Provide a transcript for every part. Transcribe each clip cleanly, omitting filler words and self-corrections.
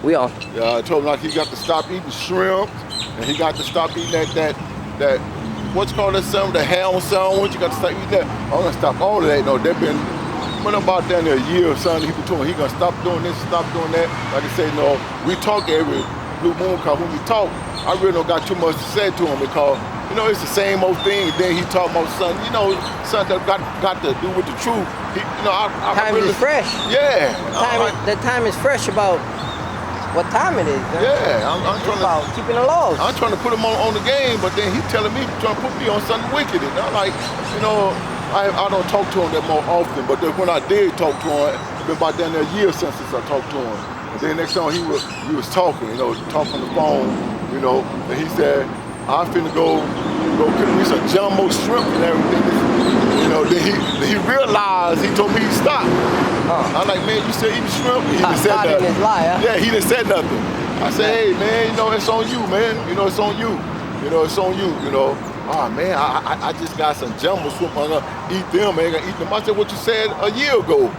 We on. I told him like he got to stop eating shrimp, and he got to stop eating that what's called that something, the ham sandwich. You got to stop eating that. I'm gonna stop all of that. No, they've been about down there a year or something. He told me he gonna stop doing this, stop doing that. Like I say, no, we talk every blue moon, cause when we talk, I really don't got too much to say to him because it's the same old thing. And then he talking about something, something that got to do with the truth. Time is fresh. Yeah. The time is fresh about what time it is. Yeah, I'm trying about keeping the laws. I'm trying to put him on the game, but then he telling me, trying to put me on something wicked. And I'm like, I don't talk to him that more often, but then when I did talk to him, it's been about down there a year since I talked to him. And then next time he was talking, talking on the phone, and he said, I'm finna go get me some jumbo shrimp and everything. Then he realized, he told me he stopped. I'm like, man, you still eating shrimp? He didn't say nothing. His lie, huh? Yeah, he didn't say nothing. I said, hey, man, it's on you, man. It's on you. It's on you, Oh, man, I just got some jumbo shrimp. I'm going to eat them, man. I'm going to eat them. I said, what you said a year ago.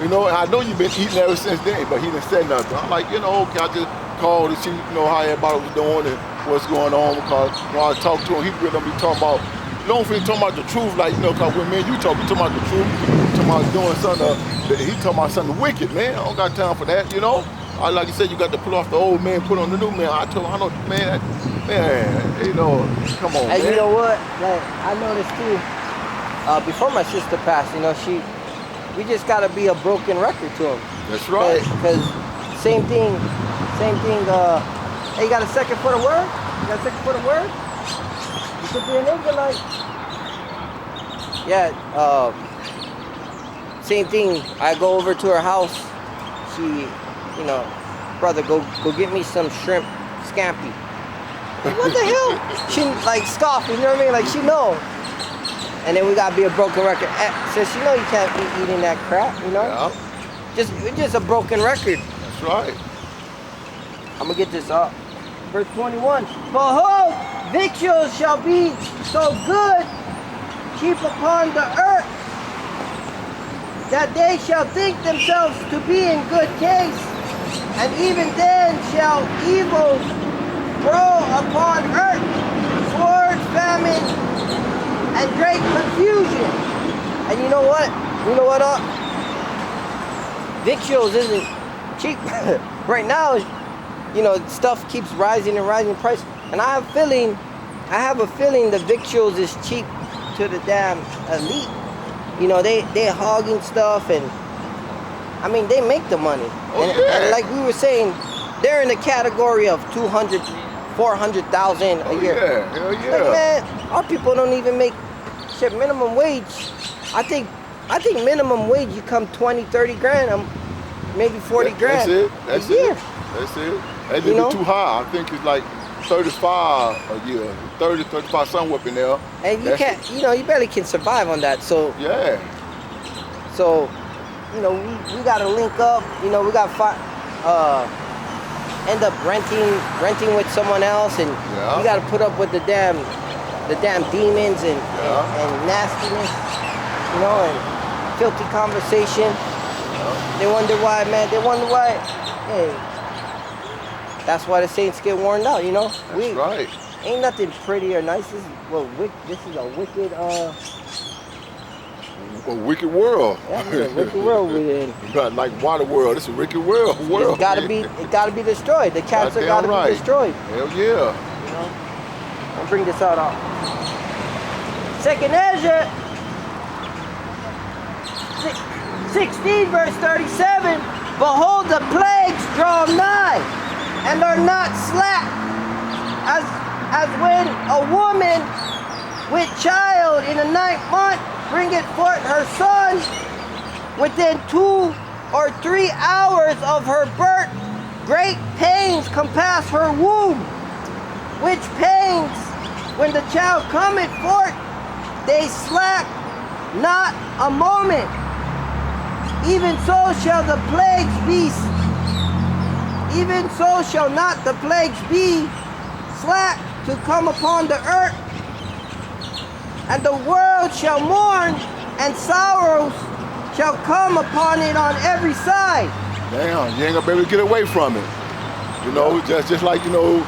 And I know you've been eating ever since then, but he didn't say nothing. I'm like, okay, I just called to see, how everybody was doing and what's going on. Because when I talk to him, he really don't be talking about, don't feel talking about the truth, like, because when me and you talk, we talking about the truth, talking about doing something, he talking about something wicked, man. I don't got time for that, Like you said, you got to pull off the old man, put on the new man. I told him, I know, man, come on, and man. You know what? Like, I noticed too, before my sister passed, we just gotta be a broken record to him. That's right. Because same thing, hey, you got a second for the word? You got a second for the word? You could be an Israelite. Yeah, same thing. I go over to her house. She, brother, go get me some shrimp scampi. What the hell? She like scoffed, you know what I mean? Like she know. And then we gotta be a broken record. Since you can't be eating that crap, Yeah. Just a broken record. That's right. I'm gonna get this up. Verse 21. Behold, victuals shall be so good, cheap upon the earth, that they shall think themselves to be in good case, and even then shall evil grow upon earth, sword, famine, and great confusion. And you know what? Victuals isn't cheap. Right now, stuff keeps rising and rising in price. And I have a feeling the victuals is cheap to the damn elite. They hogging stuff, and I mean, they make the money. And like we were saying, they're in the category of 200, 400,000 a year. Yeah, hell yeah. Like, man, our people don't even make minimum wage. I think minimum wage, you come 20, 30 grand, maybe 40 grand. That's a year. That's it. That didn't be too high. I think it's like 35 a year, 30, 35, somewhere up in there. And you can't, you barely can survive on that. So yeah. So, we gotta link up. We gotta end up renting with someone else, and you gotta put up with the damn demons and nastiness, and filthy conversation. Yeah. They wonder why, man. Hey, that's why the saints get worn out, That's right. Ain't nothing pretty or nice. This is a wicked, a wicked world. Yeah, it's a wicked world we're in. Not like water world. It's a wicked world. It gotta be destroyed. The cats are gotta be destroyed. Hell yeah. I'll bring this out. Second Ezra 16, verse 37. Behold, the plagues draw nigh, and are not slack, as when a woman with child in the 9th month bringeth forth her son, within 2 or 3 hours of her birth, great pains compass her womb, which pains, when the child cometh forth, they slack not a moment. Even so shall the plagues be. Even so shall not the plagues be slack to come upon the earth. And the world shall mourn, and sorrows shall come upon it on every side. Damn, you ain't gonna be able to get away from it. You know, just like, you know,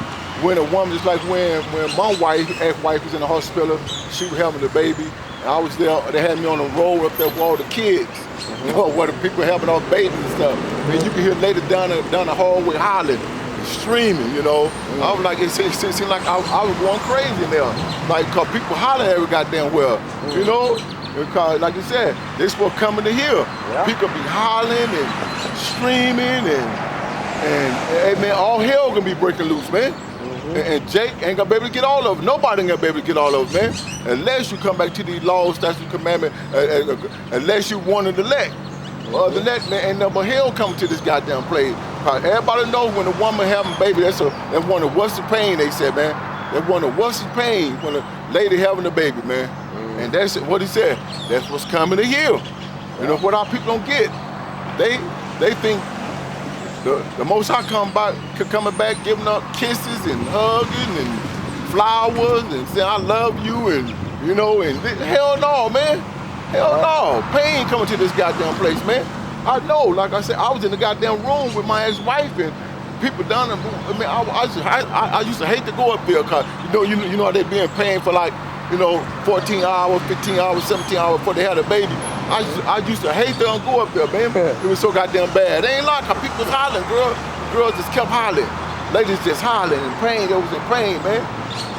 when a woman, just like when my ex-wife was in the hospital, she was having the baby, and I was there, they had me on the road up there with all the kids, you know, where the people having all babies and stuff. And you can hear ladies down the hallway hollering, screaming, you know. I was like, it seemed like I was going crazy in there. Like, cause people hollering every goddamn well, you know? Because, like you said, this was coming to here. Yeah. People be hollering and screaming and hey man, all hell gonna be breaking loose, man. And Jake ain't gonna be able to get all of it. Nobody ain't gonna be able to get all of it, man. Unless you come back to these laws, statutes, commandments, unless you want to elect. Other than that, man, ain't no more hell coming to this goddamn place. Everybody knows when a woman having a baby, that's one of the worst pain, they said, man. That's one of the worst pain when a lady having a baby, man. And that's what he said. That's what's coming to here. You know what our people don't get? They think the Most High coming back, giving up kisses and hugging and flowers and saying I love you and you know and hell no, man. Hell no. Pain coming to this goddamn place, man. I know, like I said, I was in the goddamn room with my ex-wife and people down there. I mean, I used to hate to go up there because you know how they be in pain for like 14 hours, 15 hours, 17 hours before they had a baby. I used to hate to go up there, man. It was so goddamn bad. It ain't like how people was hollering, girls just kept hollering. Ladies just hollering and praying, they was in pain, man.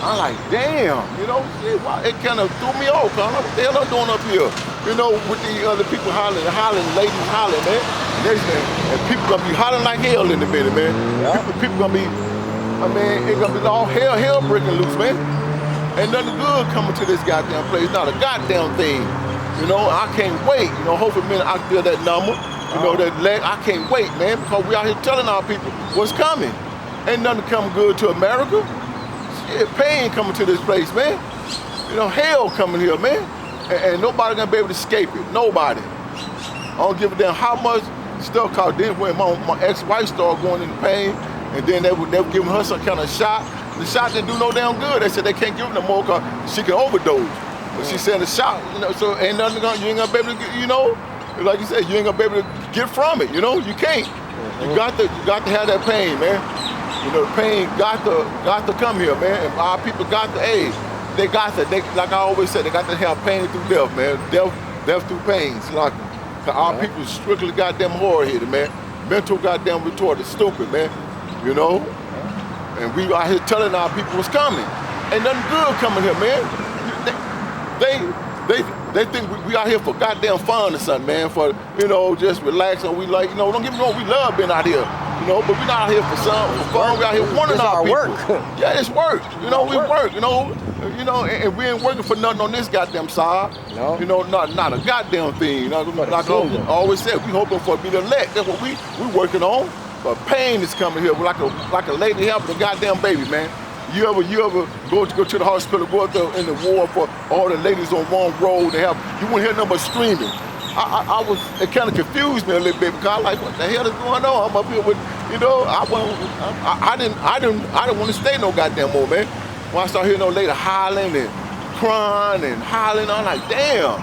I'm like, damn, it kind of threw me off, cause what the hell I'm doing up here? You know, with the other people hollering, ladies hollering, man. And people gonna be hollering like hell in a minute, man. Yeah. People gonna be, it's gonna be all hell breaking loose, man. Ain't nothing good coming to this goddamn place, not a goddamn thing. You know, I can't wait. You know, hopefully I can build that number. You know, that leg, I can't wait, man, because we out here telling our people what's coming. Ain't nothing coming good to America. Shit, pain coming to this place, man. You know, hell coming here, man. And nobody gonna be able to escape it. Nobody. I don't give a damn how much stuff, cause then when my ex-wife started going into pain, and then they were giving her some kind of shot. The shot didn't do no damn good. They said they can't give her no more because she can overdose. But she said the shot, so ain't nothing you ain't gonna be able to get, like you said, you ain't gonna be able to get from it, you can't. You got to have that pain, man. The pain got to come here, man. And our people got to, like I always said, they got to have pain through death, man. Death through pain. So like, our people strictly goddamn hard-headed, man. Mental goddamn retarded, stupid, man. And we out here telling our people what's coming. Ain't nothing good coming here, man. They think we out here for goddamn fun or something, man. For just relaxing. We like, don't get me wrong, we love being out here, but we're not out here for fun. We out here wanting our people. Work. Yeah, it's work. We work. And we ain't working for nothing on this goddamn side. No. Not a goddamn thing. Like I always said, we hoping for it to be the elect. That's what we working on. But pain is coming here like a lady having a goddamn baby, man. You ever go to the hospital, go out there in the ward for all the ladies on one row? You wouldn't hear nothing but screaming. It kind of confused me a little bit because I like, what the hell is going on? I'm up here with, I didn't want to stay no goddamn more, man. When I started hearing no lady hollering and crying and hollering, I'm like, damn.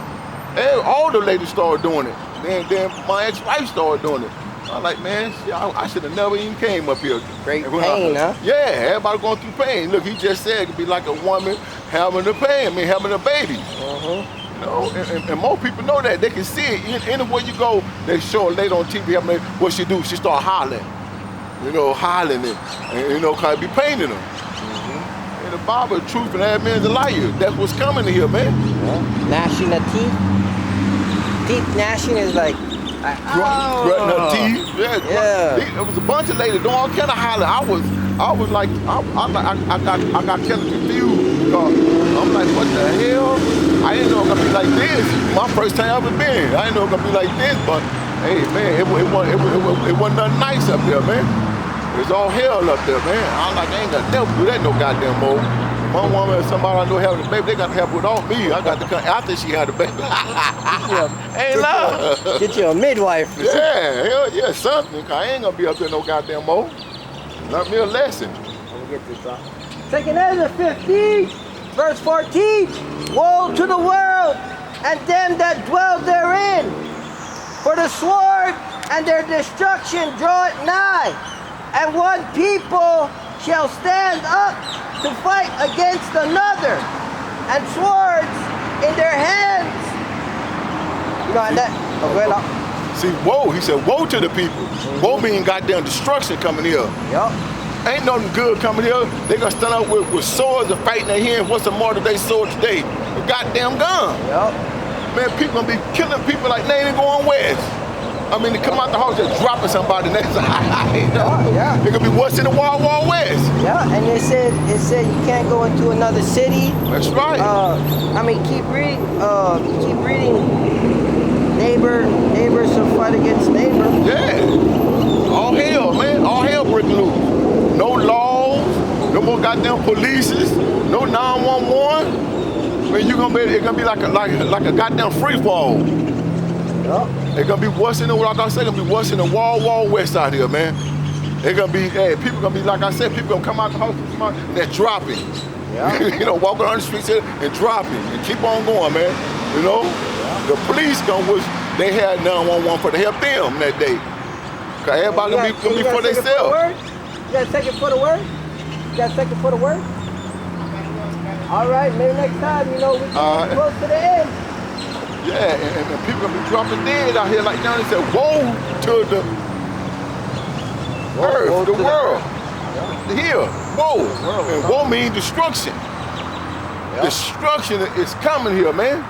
All the ladies started doing it. Then my ex-wife started doing it. I'm like, man, shit, I should have never even came up here. Great pain, huh? Yeah, everybody going through pain. Look, he just said it could be like a woman having a pain, having a baby. And most people know that. They can see it. Anywhere you go, they show a lady on TV, what she do? She start hollering. Hollering and cause it be paining her. In the Bible, the truth and that man's a liar. That's what's coming to here, man. Yeah. Gnashing of teeth. Teeth gnashing is like, gritting her teeth. Yeah. It was a bunch of ladies doing all kind of hollering. I was like, I got kind of confused because I'm like, what the hell? I didn't know it was gonna be like this. My first time I've ever been. I didn't know it was gonna be like this, but hey, man, it wasn't nothing nice up there, man. It was all hell up there, man. I was like, I ain't gonna never do that no goddamn more. My woman and somebody I know having a baby, they got to help without me. I got to come after she had a baby. Ain't love. Get you a midwife. Yeah, hell yeah, something. Cause I ain't gonna be up there no goddamn more. Learn me a lesson. Let me get this off. 2 Ezra 15, verse 14. Woe to the world and them that dwell therein, for the sword and their destruction draweth nigh, And one people shall stand up to fight against another, and swords in their hands. You know, and that. See, woe, he said, woe to the people. Woe means goddamn destruction coming here. Yup. Ain't nothing good coming here. They gonna stand up with swords and fight in their hands. What's the more today sword today? A goddamn gun. Yup. Man, people gonna be killing people like they ain't going west. I mean, they come out the house just dropping somebody next to Yeah. They gonna be worse than the Wild Wild West. Yeah, and it said you can't go into another city. That's right. I mean, keep reading. Neighbors will fight against neighbor. Yeah. All hell, man. All hell breaking loose. No laws, no more goddamn polices, no 911. Man, it's gonna be like a goddamn free fall. Yup. It's gonna be worse than like I said, gonna be worse than the Wild West out here, man. It's gonna be, people gonna be like I said, people gonna come out the house and they're dropping. Yeah. You know, walking on the streets here and dropping and keep on going, man. You know, the police gonna wish they had 911 for to help them that day. Cause everybody gonna be for themselves. You got a second for the word? You got a second for the word? All right, maybe next time, you know, we can get close to the end. Yeah, and people gonna be dropping dead out here like now. They said, woe to the earth, the world. Here, woe. And woe means destruction. Destruction is coming here, man.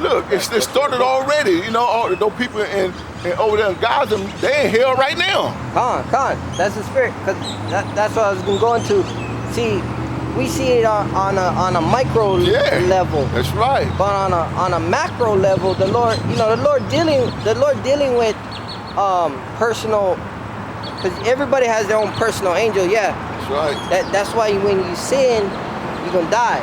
Look, it started already. You know, all those people in over there in Gaza, they in hell right now. Con, that's the spirit. Cause that's what I was going to. See, we see it on a micro level. That's right. But on a macro level, the Lord dealing with personal, because everybody has their own personal angel. Yeah. That's right. That's why when you sin, you're gonna die.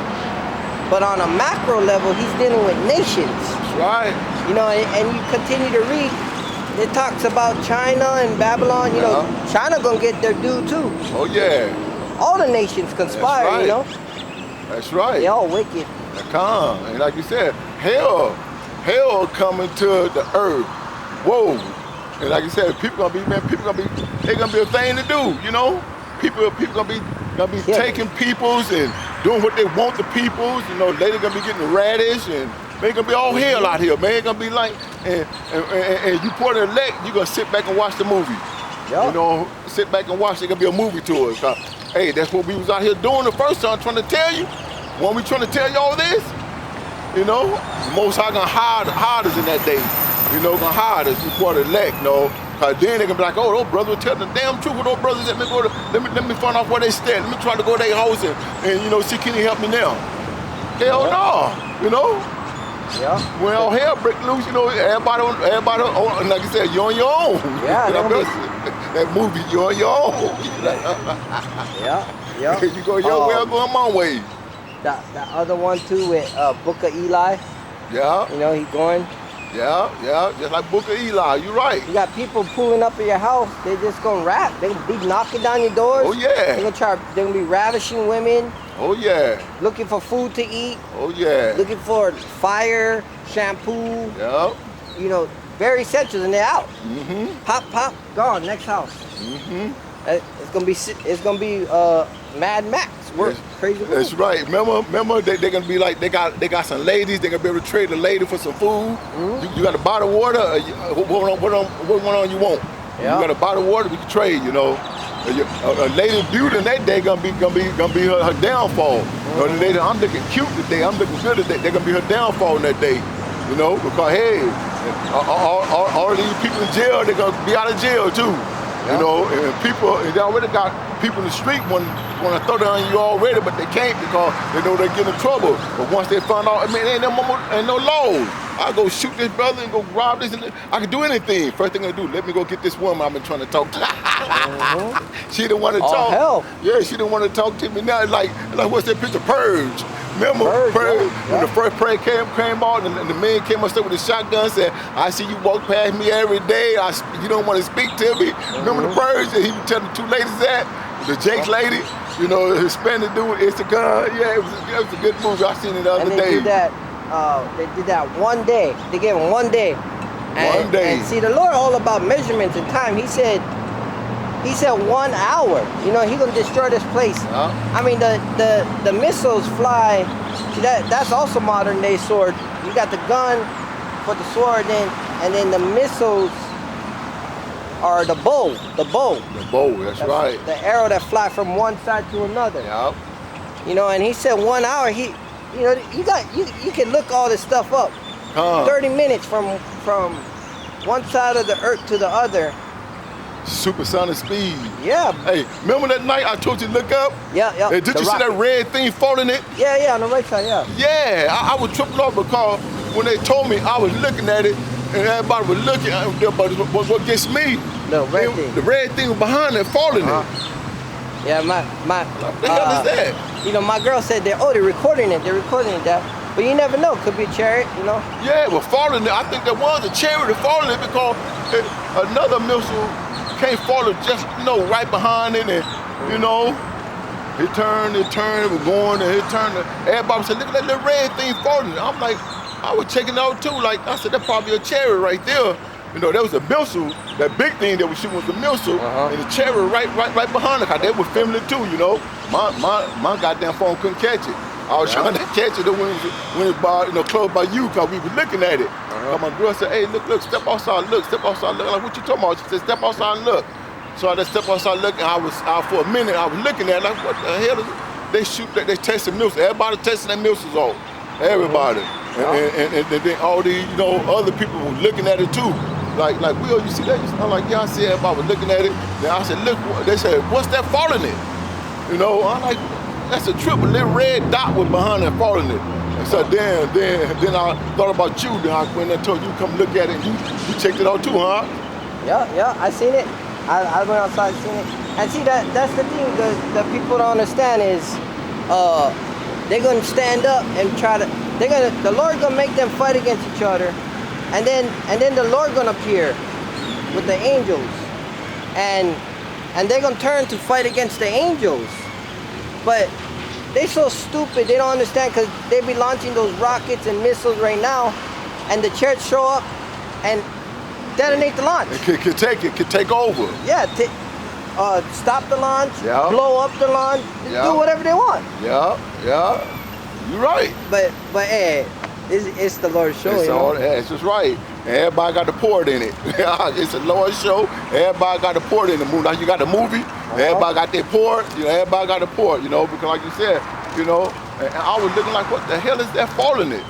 But on a macro level, he's dealing with nations. That's right. You know, and you continue to read, it talks about China and Babylon. You know, China gonna get their due too. Oh yeah. All the nations conspire. That's right. You know. That's right. They all wicked. Come, and like you said, hell coming to the earth. Whoa. And like you said, they're gonna be a thing to do, you know? People gonna be taking peoples and doing what they want to peoples, you know, later gonna be getting radish and man, gonna be all hell out here, man. It's gonna be like and you put an elect, you gonna sit back and watch the movie. Yep. You know, sit back and watch, it's gonna be a movie to us. Hey, that's what we was out here doing the first time, trying to tell you. When we trying to tell you all this, you know, the Most High gonna hide us in that day. You know, gonna hide us before the elect, you know. Cause then they gonna be like, oh, those brothers tell the damn truth. With those brothers, let me find out where they stand. Let me try to go to their house and you know, see, can he help me now? Hell no, you know. Yeah. When all hell break loose, you know, everybody, like you said, you're on your own. Yeah. You know, that movie, you're on your own. Yeah. You go your way, I go my way. That other one too with Book of Eli. Yeah. You know, he going. Yeah, just like Book of Eli, you're right. You got people pulling up at your house, they just gonna rap. They gonna be knocking down your doors. Oh yeah. They're gonna be ravishing women. Oh yeah. Looking for food to eat. Oh yeah. Looking for fire, shampoo. Yeah. You know, very essentials and they're out. Mm-hmm. Pop, gone, next house. Mm-hmm. It's gonna be Mad Max. Work crazy. That's right. Remember they're gonna be like they got some ladies. They're gonna be able to trade a lady for some food. Mm-hmm. You got a bottle of water. What one on you want? Yeah. You got a bottle of water. We can trade. You know, a lady's beauty in that day gonna be her downfall. Mm-hmm. You know, the lady, I'm looking cute today. I'm looking good today. They're gonna be her downfall in that day. You know, because hey, all these people in jail, they're gonna be out of jail too. Yeah. You know, and they already got people in the street want to throw down you already, but they can't because they know they get in trouble. But once they find out, I mean, ain't no laws. I go shoot this brother and go rob this, and I can do anything. First thing I do, let me go get this woman I've been trying to talk to. She didn't want to talk. Hell. Yeah, she didn't want to talk to me now. Like what's that picture? Purge. Remember, Purge? When the first prayer came out, and the man came up with a shotgun, said, "I see you walk past me every day. You don't want to speak to me." Remember the Purge? And he was telling the two ladies that. The Jake's lady, you know, the Hispanic dude, it's a gun. Yeah, it was a good movie. I seen it the other day. They did that one day. They gave him 1 day. One day. And see, the Lord all about measurements and time. He said, He said 1 hour. You know, he gonna destroy this place. Yeah. I mean, the missiles fly. See, that's also modern day sword. You got the gun for the sword, and then the missiles are the bow. The bow. The bow. That's right. The arrow that fly from one side to another. Yeah. You know, and he said 1 hour. You know, you can look all this stuff up. 30 minutes from one side of the earth to the other. Supersonic speed. Yeah. Hey, remember that night I told you to look up? Yeah, yeah. Hey, did you see that red thing falling it? Yeah, yeah, on the right side, yeah. Yeah, I was tripping off because when they told me, I was looking at it and everybody was looking, but what gets me, the red thing. The red thing was behind it, falling it. Yeah, my What the hell is that? You know, my girl said they're recording it, that. But you never know, could be a chariot, you know? Yeah, but falling it, I think there was a chariot falling it because another missile came falling just, you know, right behind it, and, you know, it turned, it was going, and it turned. Everybody said, look at that little red thing falling. I'm like, I was checking out too, like, I said, that's probably a chariot right there. You know, there was a missile, that big thing that was shooting was a missile, and the chariot right behind it, because they were filming it too, you know. My goddamn phone couldn't catch it. I was trying to catch it when it by, you know, close by you, because we were looking at it. My girl said, hey, look, step outside, look. I'm like, what you talking about? She said, step outside and look. So I just stepped outside and looked, and for a minute, I was looking at it, like, what the hell is it? They shoot, they testing missiles. Everybody testing their missiles off. Everybody. And then all the, you know, other people were looking at it too. Like, Will, you see that? I'm like, yeah, I see everybody was looking at it. Then I said, look, they said, what's that falling it? You know, I'm like, that's a triple little red dot was behind it falling it. And so then I thought about you. Then I went and told you come look at it. And you checked it out too, huh? Yeah, I seen it. I went outside and seen it. And see, that's the thing that people don't understand is they're gonna stand up and the Lord gonna make them fight against each other, and then the Lord gonna appear with the angels, and they're gonna turn to fight against the angels. But they so stupid, they don't understand, because they be launching those rockets and missiles right now, and the church show up and detonate the launch. It could take over. Yeah, stop the launch, Yeah. blow up the launch, Yeah. do whatever they want. Yeah, you're right. But hey, it's the Lord's show, you know? It's just right. Everybody got to pour it in it. It's the Lord's show. Everybody got to pour it in the movie. Like you got the movie, everybody got their pour. You know, everybody got to pour it. You know, because like you said, you know, and I was looking like, what the hell is that falling it?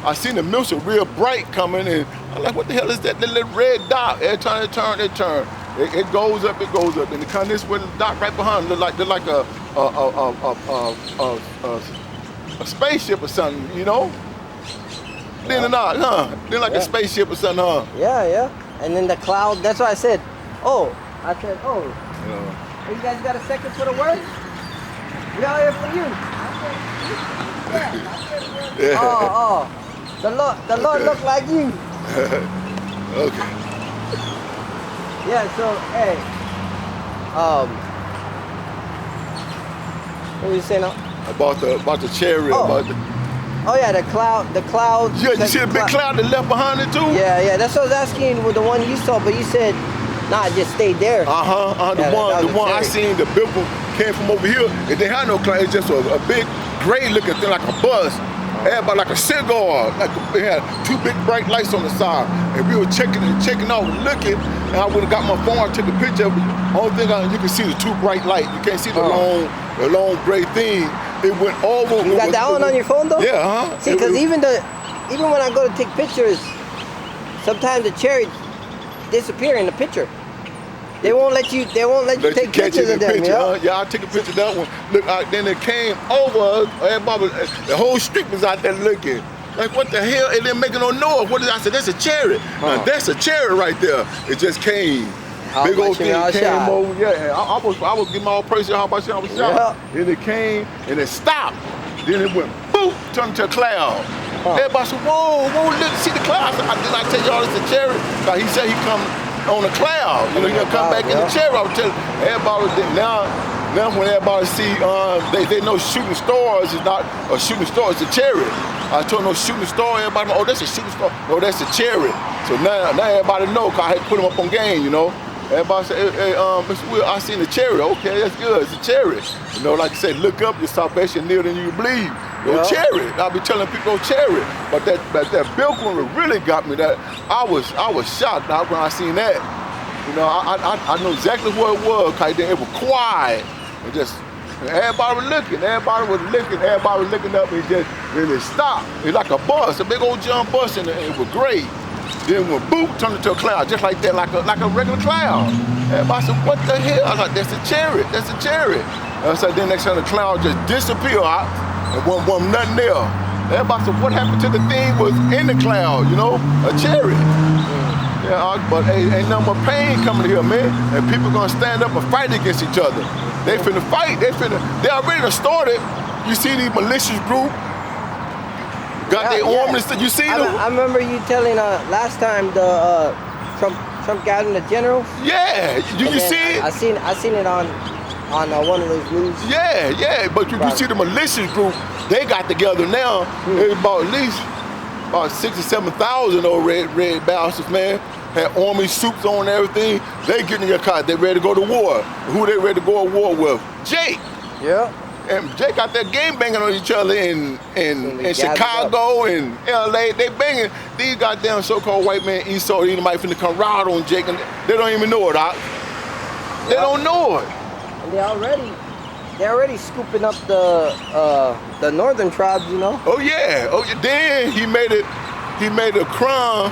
I seen the missile real bright coming, and I'm like, what the hell is that? The little red dot. Every time it turn. It goes up, and it comes this way, the dot right behind. Look like a spaceship or something, you know? Then not, huh? Then like a spaceship or something, huh? Yeah. And then the cloud. That's why I said, Yeah. Hey, you guys got a second for the word? We out here for you. Yeah. The Lord look like you. Okay. Yeah, so hey, what were you saying now? About the chariot, about the. Oh yeah, the cloud. Yeah, you see the big cloud that left behind it too? Yeah, that's what I was asking with the one you saw, but you said, nah, just stay there. The one I seen, the big one came from over here. It didn't have no cloud. It's just a big gray looking thing, like a bus. Everybody like a cigar, it had two big bright lights on the side, and we were checking out, looking, and I would have got my phone, I took a picture of it. Only thing you can see the two bright lights. You can't see the long gray thing. It went over. You got that one on your phone though? Yeah, huh? See, because even when I go to take pictures, sometimes the cherries disappear in the picture. They won't let you take pictures of them, Yeah, I took a picture of that one. Look, then it came over, everybody, the whole street was out there looking. Like, what the hell? It didn't make no noise. What is I said, that's a chariot. Now, that's a chariot right there. It just came. Big old thing came over. Yeah, I was giving my all praise to how about you, I was shot. Then it came and it stopped. Then it went boop, turned into a cloud. Everybody said, whoa, look, see the cloud. Did I tell y'all it's a chariot? Because he said he come on a cloud. You know, he'll come back in the chariot. I would tell everybody now when everybody see, they know shooting stars is not a shooting star, it's a chariot. I told them no shooting star, everybody, that's a shooting star. No, that's a chariot. So now everybody know, because I had put them up on game, you know. Everybody say, hey, Mr. Will, I seen a chariot. Okay, that's good. It's a chariot. You know, like you said, look up, your salvation nearer than you believe. Your chariot. I'll be telling people chariot. But that biblical one really got me. That I was shocked now when I seen that. You know, I know exactly what it was, cause it was quiet. And just everybody was looking, everybody was looking up and just really stopped. It's like a bus, a big old jump bus, and it was great. Then when boop, turned into a cloud, just like that, like a regular cloud. Everybody said, what the hell? I was like, that's a chariot, that's a chariot. And so then next time the cloud just disappeared out, and wasn't nothing there. Everybody said, what happened to the thing was in the cloud, you know, a chariot. Yeah, but ain't no more pain coming here, man. And people gonna stand up and fight against each other. They finna fight, they already started. You see these malicious group, got their arms, you see them? I remember you telling last time the Trump got in the generals. Yeah, you see it? I seen it on one of those news. Yeah, but you see the malicious group, they got together now. It's about at least about 6,000 or 7,000 old red bastards, man. Had army suits on and everything. They getting in your car, they ready to go to war. Who they ready to go to war with? Jake. Yeah. And Jake out there game banging on each other in Chicago and LA. They banging these goddamn so-called white men, Esau, might finna come ride on Jake, and they don't even know it, Doc. They don't know it. And they're already scooping up the northern tribes, you know. Oh yeah. Then he made a crime